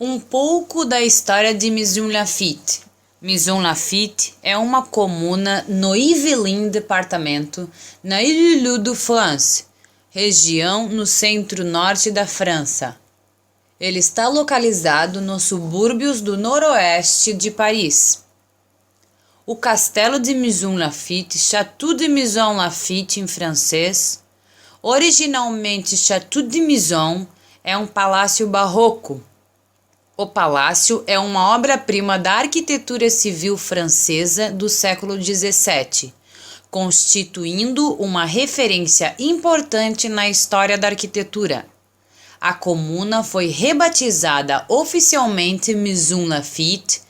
Um pouco da história de Maisons-Laffitte. Maisons-Laffitte é uma comuna no Yvelines departamento, na Île-de-France, região no centro-norte da França. Ele está localizado nos subúrbios do noroeste de Paris. O castelo de Maisons-Laffitte, Château de Maisons-Laffitte em francês, originalmente Château de Maison, é um palácio barroco. O palácio é uma obra-prima da arquitetura civil francesa do século XVII, constituindo uma referência importante na história da arquitetura. A comuna foi rebatizada oficialmente Maisons-Laffitte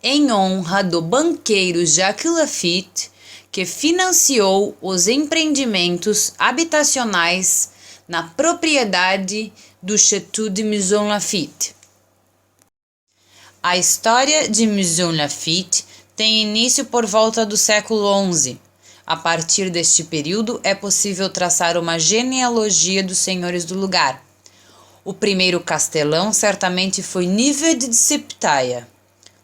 em honra do banqueiro Jacques Laffitte, que financiou os empreendimentos habitacionais na propriedade do Château de Maisons-Laffitte. A história de Maisons-Laffitte tem início por volta do século XI. A partir deste período é possível traçar uma genealogia dos senhores do lugar. O primeiro castelão certamente foi Nivet de Septaia.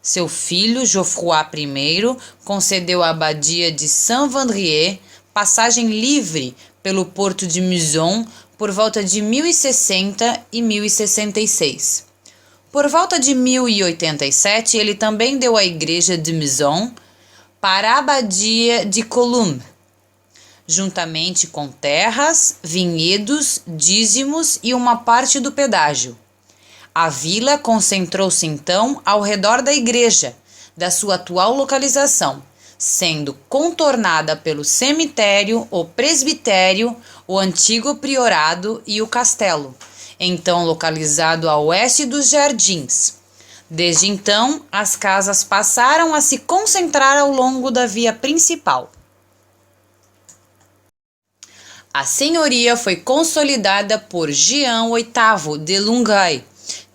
Seu filho, Geoffroy I, concedeu à abadia de Saint-Vendrier passagem livre pelo porto de Maison por volta de 1060 e 1066. Por volta de 1087, ele também deu a igreja de Maison para a abadia de Colombe, juntamente com terras, vinhedos, dízimos e uma parte do pedágio. A vila concentrou-se então ao redor da igreja, da sua atual localização, sendo contornada pelo cemitério, o presbitério, o antigo priorado e o castelo, então localizado a oeste dos jardins. Desde então, as casas passaram a se concentrar ao longo da via principal. A senhoria foi consolidada por Jean VIII de Longueuil,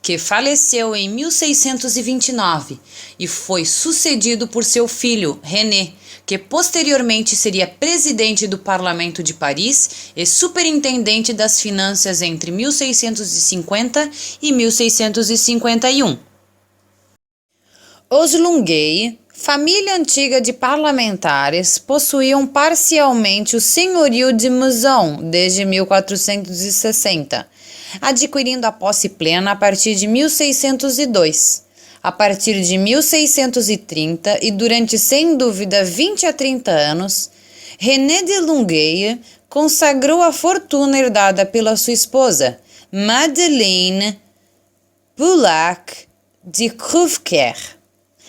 que faleceu em 1629 e foi sucedido por seu filho, René, que posteriormente seria presidente do Parlamento de Paris e superintendente das finanças entre 1650 e 1651. Os Longueuil, família antiga de parlamentares, possuíam parcialmente o senhorio de Maison desde 1460, adquirindo a posse plena a partir de 1602. A partir de 1630 e durante sem dúvida 20 a 30 anos, René de Longueuil consagrou a fortuna herdada pela sua esposa, Madeleine Boulac de Crèvecoeur,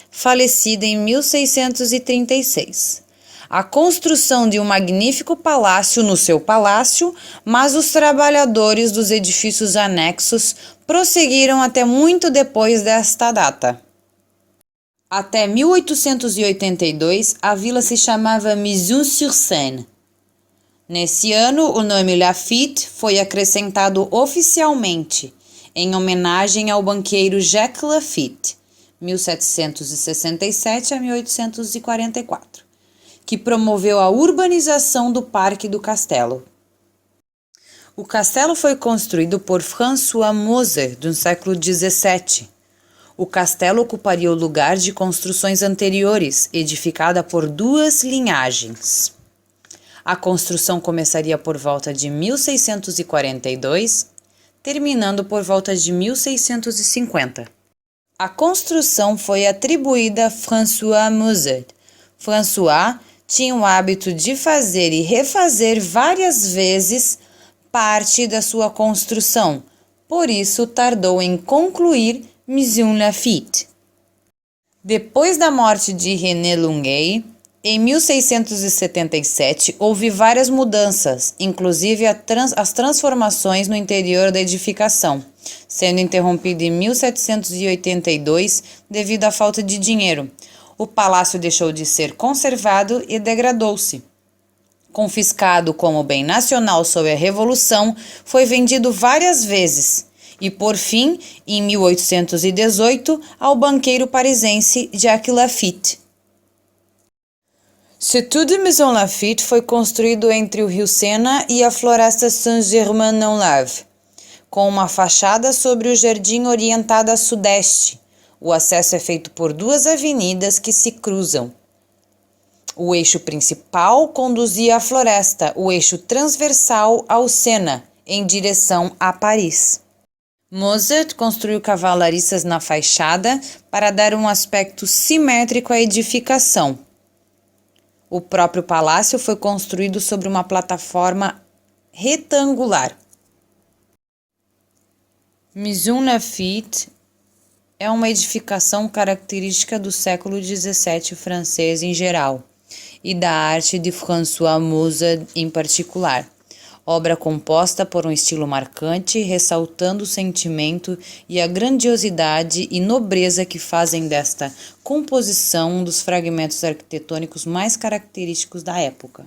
falecida em 1636. A construção de um magnífico palácio no seu palácio, mas os trabalhadores dos edifícios anexos prosseguiram até muito depois desta data. Até 1882, a vila se chamava Maison-sur-Seine. Nesse ano, o nome Laffitte foi acrescentado oficialmente, em homenagem ao banqueiro Jacques Laffitte, 1767 a 1844. Que promoveu a urbanização do Parque do Castelo. O castelo foi construído por François Moser, do século XVII. O castelo ocuparia o lugar de construções anteriores, edificada por duas linhagens. A construção começaria por volta de 1642, terminando por volta de 1650. A construção foi atribuída a François Moser. François tinha o hábito de fazer e refazer várias vezes parte da sua construção, por isso tardou em concluir Maisons-Laffitte. Depois da morte de René Longueuil, em 1677, houve várias mudanças, inclusive as transformações no interior da edificação, sendo interrompida em 1782 devido à falta de dinheiro. O palácio deixou de ser conservado e degradou-se. Confiscado como bem nacional sob a Revolução, foi vendido várias vezes e, por fim, em 1818, ao banqueiro parisiense Jacques Laffitte. Château de Maisons-Laffitte foi construído entre o rio Sena e a floresta Saint-Germain-en-Laye. com uma fachada sobre o jardim orientada a sudeste. O acesso é feito por duas avenidas que se cruzam. O eixo principal conduzia à floresta, o eixo transversal ao Sena, em direção a Paris. Mozart construiu cavalariças na fachada para dar um aspecto simétrico à edificação. O próprio palácio foi construído sobre uma plataforma retangular. Maison Laffitte é uma edificação característica do século XVII francês em geral e da arte de François Mozart em particular. Obra composta por um estilo marcante, ressaltando o sentimento e a grandiosidade e nobreza que fazem desta composição um dos fragmentos arquitetônicos mais característicos da época.